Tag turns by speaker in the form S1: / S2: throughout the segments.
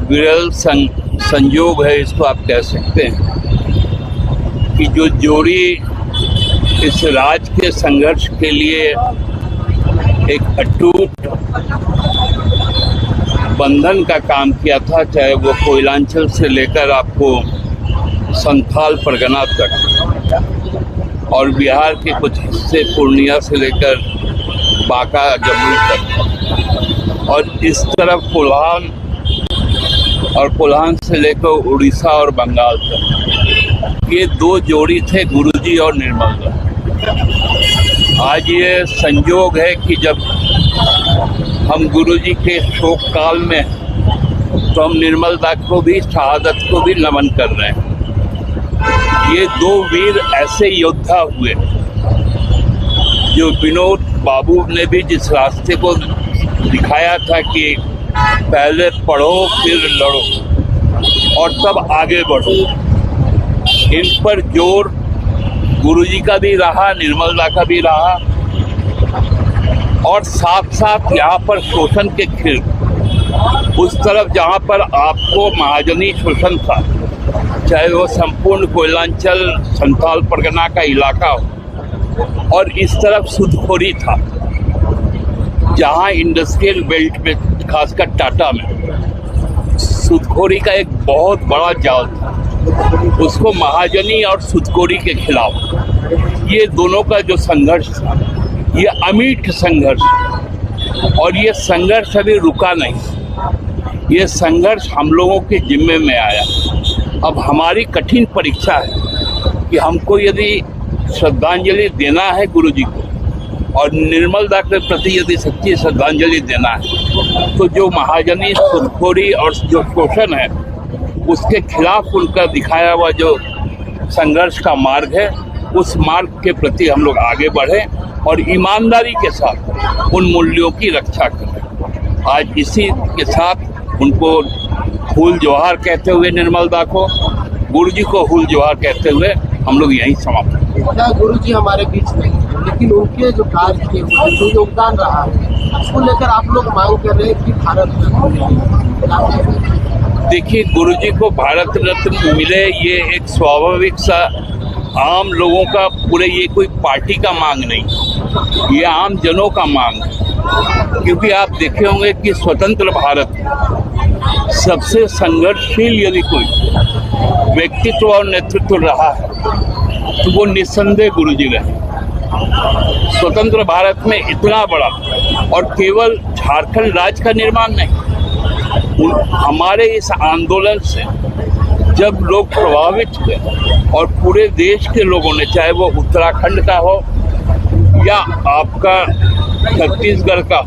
S1: विरल संयोग है, इसको आप कह सकते हैं कि जो जोड़ी इस राज्य के संघर्ष के लिए एक अटूट बंधन का काम किया था, चाहे वो कोयलांचल से लेकर आपको संथाल परगना तक और बिहार के कुछ हिस्से पूर्णिया से लेकर बांका जमुई तक और इस तरफ कोल्हान से लेकर उड़ीसा और बंगाल तक, ये दो जोड़ी थे गुरुजी और निर्मल दा। आज ये संयोग है कि जब हम गुरुजी के शोक काल में तो हम निर्मल दा को भी, शहादत को भी नमन कर रहे हैं। ये दो वीर ऐसे योद्धा हुए जो विनोद बाबू ने भी जिस रास्ते को दिखाया था कि पहले पढ़ो फिर लड़ो और तब आगे बढ़ो, इन पर जोर गुरुजी का भी रहा, निर्मल दा का भी रहा। और साथ साथ यहाँ पर शोषण के खिलाफ उस तरफ जहाँ पर आपको महाजनी शोषण था, चाहे वो संपूर्ण कोयलांचल संथाल परगना का इलाका हो, और इस तरफ सूदखोरी था जहाँ इंडस्ट्रियल बेल्ट में खासकर टाटा में सूदखोरी का एक बहुत बड़ा जाल था, उसको महाजनी और सूदखोरी के खिलाफ ये दोनों का जो संघर्ष था, ये अमिट संघर्ष, और ये संघर्ष अभी रुका नहीं। ये संघर्ष हम लोगों के जिम्मे में आया। अब हमारी कठिन परीक्षा है कि हमको यदि श्रद्धांजलि देना है गुरुजी को और निर्मल दा के प्रति यदि सच्ची श्रद्धांजलि देना है, तो जो महाजनी सूदखोरी और जो शोषण है उसके खिलाफ उनका दिखाया हुआ जो संघर्ष का मार्ग है, उस मार्ग के प्रति हम लोग आगे बढ़ें और ईमानदारी के साथ उन मूल्यों की रक्षा करें। आज इसी के साथ उनको फूल जोहार कहते हुए निर्मल दा को, गुरुजी को फूल जोहार कहते हुए हम लोग यहीं समाप्त करते।
S2: गुरुजी हमारे बीच नहीं, लेकिन उनके जो कार्य किए, जो योगदान रहा है, उसको लेकर आप लोग मांग कर रहे हैं कि भारत रत्न।
S1: देखिए, गुरुजी को भारत रत्न मिले ये एक स्वाभाविक सा आम लोगों का, पूरे ये कोई पार्टी का मांग नहीं, ये आम जनों का मांग है। क्योंकि आप देखे होंगे कि स्वतंत्र भारत सबसे संघर्षशील यदि कोई व्यक्तित्व और नेतृत्व रहा है तो वो निस्संदेह गुरुजी रहे। स्वतंत्र भारत में इतना बड़ा, और केवल झारखंड राज्य का निर्माण नहीं, हमारे इस आंदोलन से जब लोग प्रभावित हुए और पूरे देश के लोगों ने, चाहे वो उत्तराखंड का हो या आपका छत्तीसगढ़ का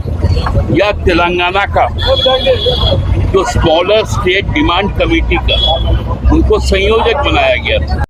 S1: या तेलंगाना का, जो स्मॉलर स्टेट डिमांड कमेटी का, उनको संयोजक बनाया गया था।